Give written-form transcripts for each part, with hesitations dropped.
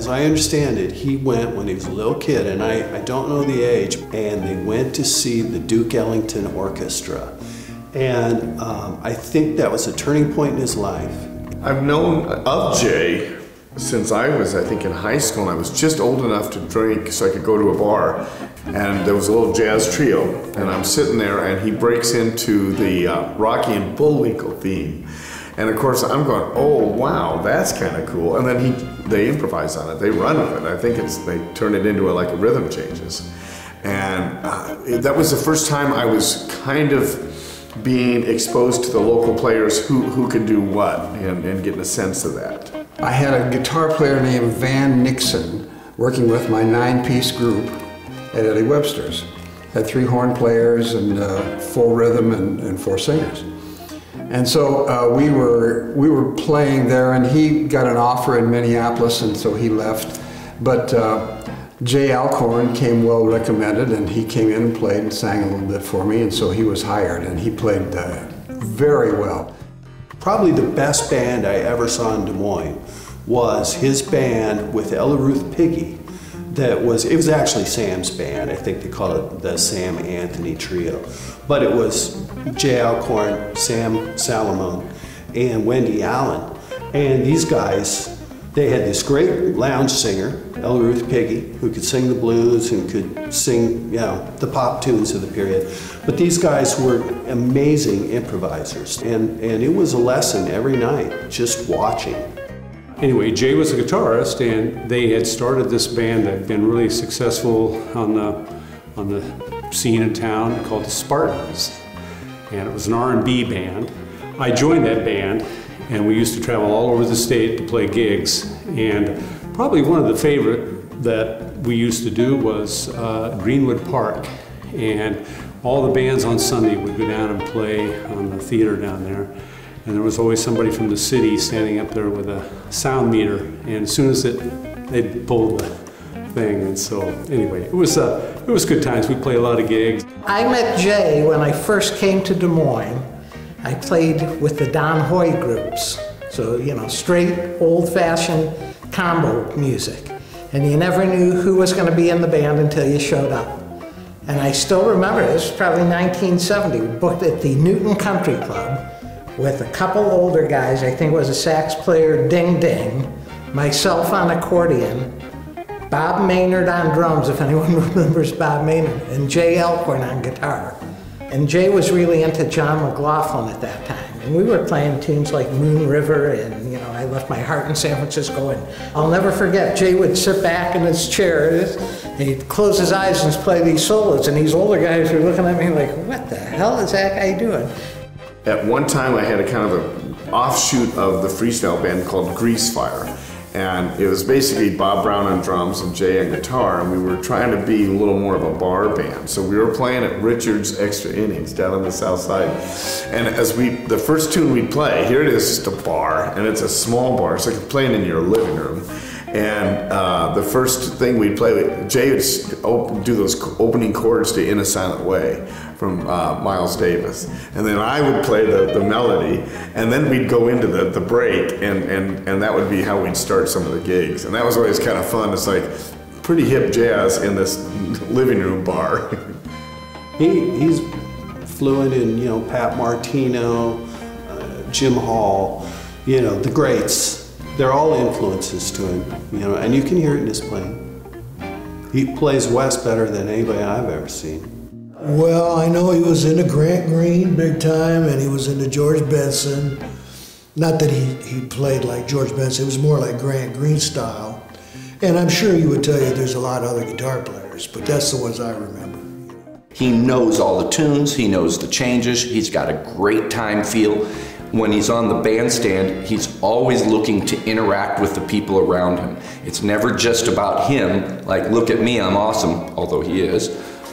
as I understand it, he went when he was a little kid, and I don't know the age, and they went to see the Duke Ellington Orchestra. And I think that was a turning point in his life. I've known of Jay since I was, I think, in high school, and I was just old enough to drink so I could go to a bar. And there was a little jazz trio, and I'm sitting there, and he breaks into the Rocky and Bullwinkle theme. And of course, I'm going, oh, wow, that's kind of cool. And then they improvise on it, they run with it. I think they turn it into like a rhythm changes. And that was the first time I was kind of being exposed to the local players who could do what, and getting a sense of that. I had a guitar player named Van Nixon working with my 9-piece group at Eddie Webster's. Had 3 horn players and 4 rhythm and 4 singers. And so we were playing there, and he got an offer in Minneapolis, and so he left. But Jay Alcorn came well recommended, and he came in and played and sang a little bit for me, and so he was hired, and he played very well. Probably the best band I ever saw in Des Moines was his band with Ella Ruth Piggy. It was actually Sam's band. I think they call it the Sam Anthony Trio. But it was Jay Alcorn, Sam Salomon, and Wendy Allen. And these guys, they had this great lounge singer, Ella Ruth Piggy, who could sing the blues and could sing, the pop tunes of the period. But these guys were amazing improvisers, and it was a lesson every night, just watching. Anyway, Jay was a guitarist, and they had started this band that had been really successful on the scene in town called the Spartans, and it was an R&B band. I joined that band, and we used to travel all over the state to play gigs, and probably one of the favorite that we used to do was Greenwood Park, and all the bands on Sunday would go down and play on the theater down there, and there was always somebody from the city standing up there with a sound meter, and as soon as they'd pull the thing, and so anyway, it was good times. We'd play a lot of gigs. I met Jay when I first came to Des Moines. I played with the Don Hoy groups, so straight old-fashioned combo music, and you never knew who was going to be in the band until you showed up. And I still remember, this was probably 1970, we booked at the Newton Country Club with a couple older guys. I think it was a sax player, Ding Ding, myself on accordion, Bob Maynard on drums, if anyone remembers Bob Maynard, and Jay Alcorn on guitar. And Jay was really into John McLaughlin at that time. And we were playing tunes like Moon River and, I Left My Heart in San Francisco. And I'll never forget, Jay would sit back in his chair, and he'd close his eyes and play these solos. And these older guys were looking at me like, what the hell is that guy doing? At one time I had a kind of an offshoot of the freestyle band called Grease Fire. And it was basically Bob Brown on drums and Jay on guitar, and we were trying to be a little more of a bar band. So we were playing at Richard's Extra Innings down on the south side. And the first tune we'd play, here it is, just a bar, and it's a small bar. It's like playing in your living room. And the first thing we'd play, Jay would do those opening chords to In a Silent Way from Miles Davis. And then I would play the melody, and then we'd go into the break, and that would be how we'd start some of the gigs. And that was always kind of fun. It's like pretty hip jazz in this living room bar. He's fluent in, Pat Martino, Jim Hall, the greats. They're all influences to him, and you can hear it in his playing. He plays West better than anybody I've ever seen. Well, I know he was into Grant Green big time, and he was into George Benson. Not that he played like George Benson, it was more like Grant Green style. And I'm sure he would tell you there's a lot of other guitar players, but that's the ones I remember. He knows all the tunes, he knows the changes, he's got a great time feel. When he's on the bandstand, he's always looking to interact with the people around him. It's never just about him, like, look at me, I'm awesome, although he is.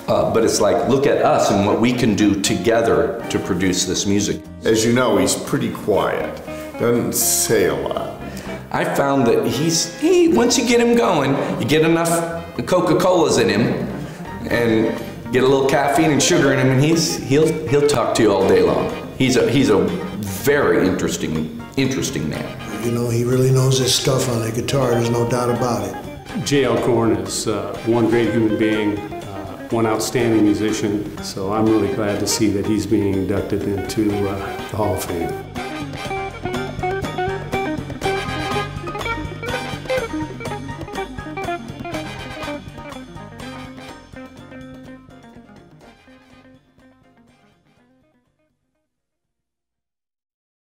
But it's like, look at us and what we can do together to produce this music. As you know, he's pretty quiet, doesn't say a lot. I found that once you get him going, you get enough Coca-Colas in him and get a little caffeine and sugar in him, and he'll talk to you all day long. He's a very interesting interesting man. You know, he really knows his stuff on the guitar, there's no doubt about it. Jay Alcorn is one great human being, one outstanding musician, so I'm really glad to see that he's being inducted into the Hall of Fame.